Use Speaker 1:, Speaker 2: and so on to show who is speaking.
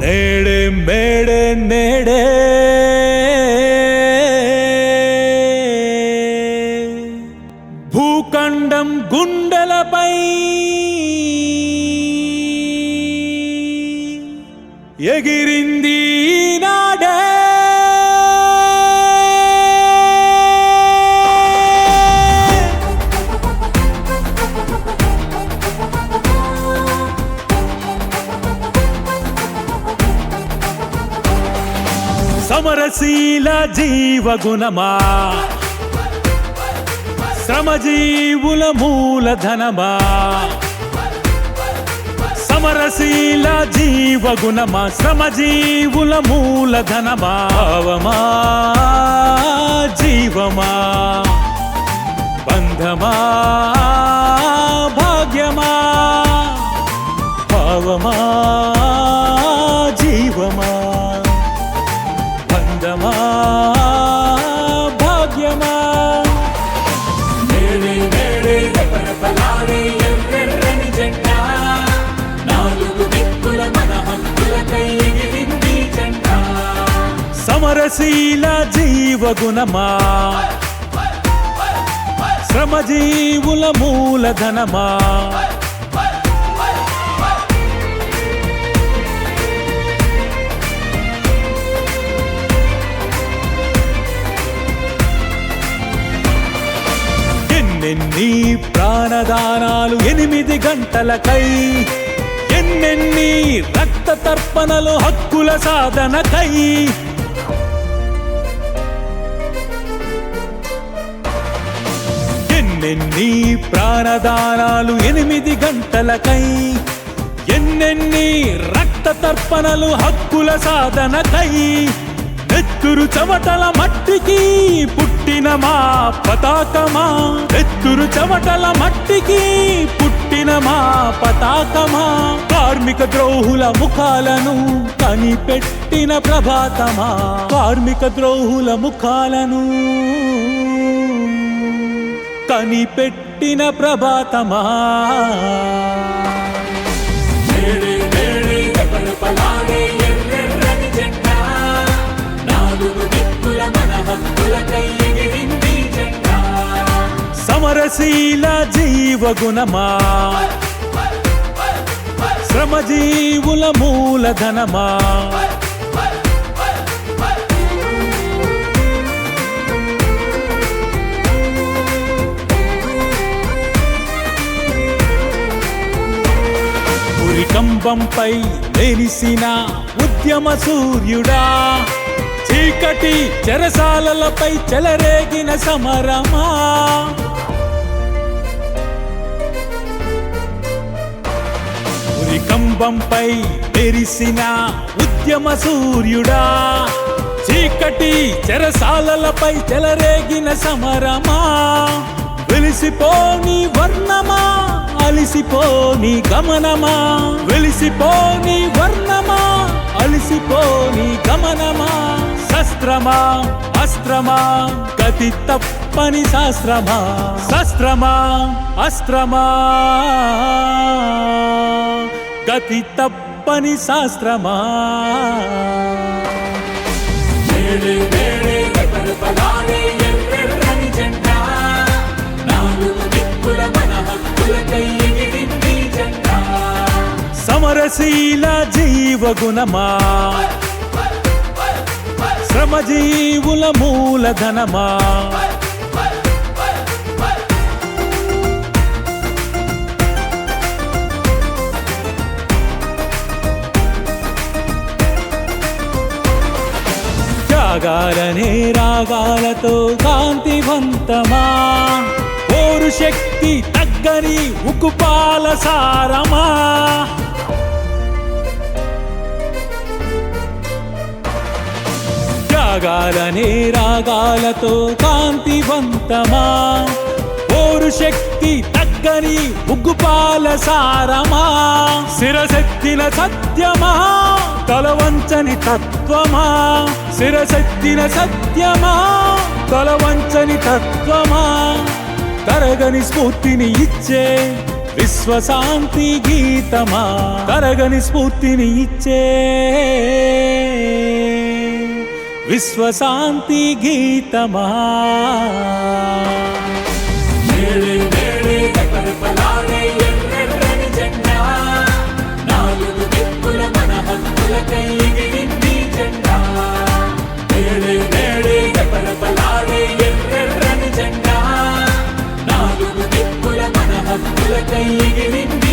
Speaker 1: నేడే మేడే నేడే భూఖండం గుండెలపై ఎగిరింది నాడే సమరశీల జీవగుణమా శ్రమజీవుల మూలధనమా సమరశీల జీవగుణమా శ్రమజీవుల మూలధనమా భావమా జీవమా బంధమా భాగ్యమా భావమా జీవమా బంధమా భాగ్యమా
Speaker 2: నేడే నేడే రెపరెపలాడే ఎర్రెర్రని జెండ నాలుగు దిక్కుల మన హక్కులకై ఎగిరింది జెండ
Speaker 1: సమరశీల జీవగుణమా శ్రమజీవుల మూలధనమా ఎన్నెన్ని ప్రాణదానాలు 8 గంటలకై ఎన్నెన్ని రక్త తర్పణలు హక్కుల సాధనకై ఎన్నెన్ని ప్రాణదానాలు 8 గంటలకై ఎన్నెన్ని రక్త తర్పణలు హక్కుల సాధనకై ఎత్తురు చెమటల మట్టికి పుట్టిన మా పతాకమా ఎత్తురు చెమటల మట్టికి పుట్టిన మా పతాకమా కార్మిక ద్రోహుల ముఖాలను కనిపెట్టిన ప్రభాతమా కార్మిక ద్రోహుల ముఖాలను కనిపెట్టిన ప్రభాతమా
Speaker 2: నేడే నేడే రెపరెపలాడే ఎర్రెర్రని జెండ నాలుగు దిక్కుల మన హక్కులకై ఎగిరింది జెండ
Speaker 1: సమరశీల జీవగుణమా శ్రమజీవుల మూలధనమా ఉరికంబంపై వెలిసిన ఉద్యమ సూర్యుడా చీకటి చెరసాలలపై చెలరేగిన సమరమా ఉరికంబంపై వెలిసిన ఉద్యమ సూర్యుడా చీకటి చెరసాలలపై చెలరేగిన సమరమా వెలిసిపోని వర్ణమా అలిసిపోని గమనమా వెలిసిపోని వర్ణమా అలిసిపోని గమనమా శస్త్రమా అస్త్రమా గతి తప్పని శాస్త్రమా శస్త్రమా అస్త్రమా గతి తప్పని శాస్త్రమా
Speaker 2: నేడే నేడే రెపరెపలాడే ఎర్రెర్రని జెండ నాలుగు దిక్కుల మన హక్కులకై ఎగిరింది జెండ
Speaker 1: సమరశీల జీవగుణమా శ్రమజీవుల మూలధనమా త్యాగాలనే రాగాలతో కాంతివంతమా ఓరు శక్తి తగ్గని ఉక్కుపాల సారమా త్యాగాలనే రాగాలతో కాంతివంతమా ఓరు శక్తి తగ్గని ఉగ్గుపాల సారమా శిరసెత్తిన సత్యమా తలవంచని తత్వమా శిరసెత్తిన సత్యమా తలవంచని తత్వమా తరగని స్ఫూర్తిని ఇచ్చే విశ్వశాంతి గీతమా తరగని స్ఫూర్తిని ఇచ్చే విశ్వశాంతి గీతమా
Speaker 2: మేడే మేడే రెపరెపలాడే ఎర్రెర్రని జెండా నాలుగు దిక్కుల మన హక్కులకై ఎగిరింది జెండా మేడే మేడే రెపరెపలాడే ఎర్రెర్రని జెండా నాలుగు దిక్కుల మన హక్కులకై ఎగిరింది